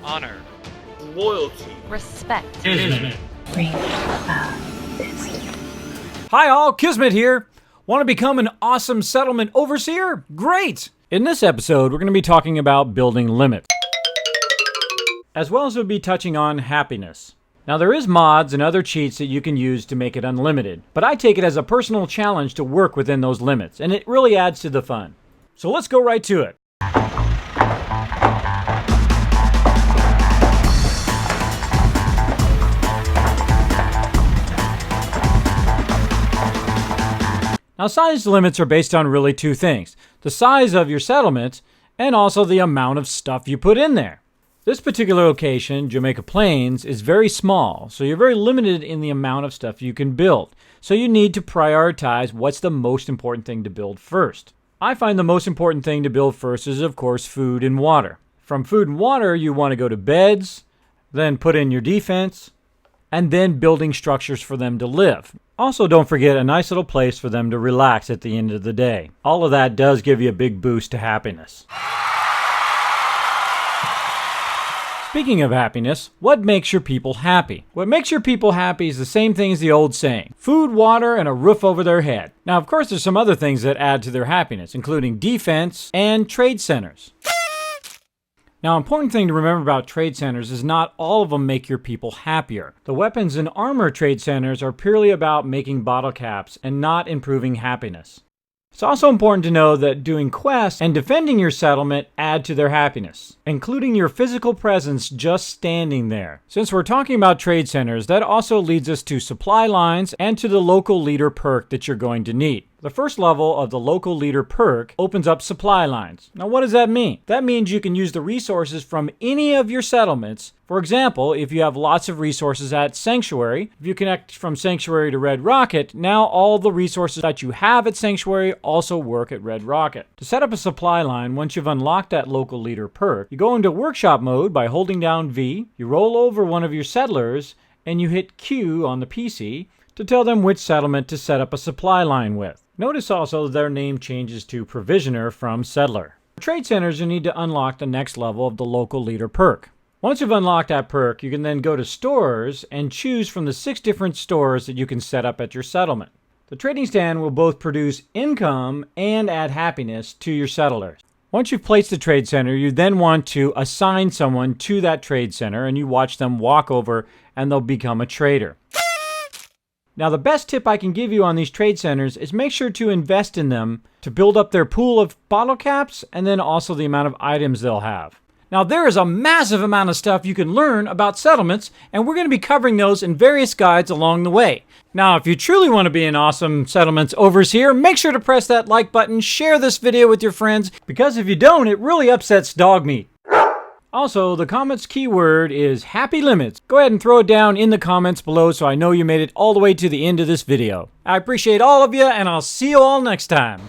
honor, loyalty, respect, Kismet. Hi all, Kismet here. Want to become an awesome settlement overseer? Great! In this episode, we're going to be talking about building limits, as well as we'll be touching on happiness. Now there is mods and other cheats that you can use to make it unlimited, but I take it as a personal challenge to work within those limits, and it really adds to the fun. So let's go right to it. Now, size limits are based on really two things: the size of your settlement and also the amount of stuff you put in there. This particular location, Jamaica Plains, is very small, so you're very limited in the amount of stuff you can build. So you need to prioritize what's the most important thing to build first. I find the most important thing to build first is, of course, food and water. From food and water, you want to go to beds, then put in your defense, and then building structures for them to live. Also, don't forget a nice little place for them to relax at the end of the day. All of that does give you a big boost to happiness. Speaking of happiness, what makes your people happy? What makes your people happy is the same thing as the old saying: food, water, and a roof over their head. Now, of course, there's some other things that add to their happiness, including defense and trade centers. Now, an important thing to remember about trade centers is not all of them make your people happier. The weapons and armor trade centers are purely about making bottle caps and not improving happiness. It's also important to know that doing quests and defending your settlement add to their happiness, including your physical presence just standing there. Since we're talking about trade centers, that also leads us to supply lines and to the local leader perk that you're going to need. The first level of the local leader perk opens up supply lines. Now, what does that mean? That means you can use the resources from any of your settlements. For example, if you have lots of resources at Sanctuary, if you connect from Sanctuary to Red Rocket, now all the resources that you have at Sanctuary also work at Red Rocket. To set up a supply line, once you've unlocked that local leader perk, you go into workshop mode by holding down V, you roll over one of your settlers, and you hit Q on the PC to tell them which settlement to set up a supply line with. Notice also their name changes to Provisioner from Settler. For trade centers, you need to unlock the next level of the local leader perk. Once you've unlocked that perk, you can then go to stores and choose from the 6 different stores that you can set up at your settlement. The trading stand will both produce income and add happiness to your settlers. Once you've placed the trade center, you then want to assign someone to that trade center, and you watch them walk over and they'll become a trader. Now, the best tip I can give you on these trade centers is make sure to invest in them to build up their pool of bottle caps and then also the amount of items they'll have. Now, there is a massive amount of stuff you can learn about settlements, and we're going to be covering those in various guides along the way. Now, if you truly want to be an awesome settlements overseer, make sure to press that like button, share this video with your friends, because if you don't, it really upsets dog meat. Also, the comments keyword is happy limits. Go ahead and throw it down in the comments below so I know you made it all the way to the end of this video. I appreciate all of you, and I'll see you all next time.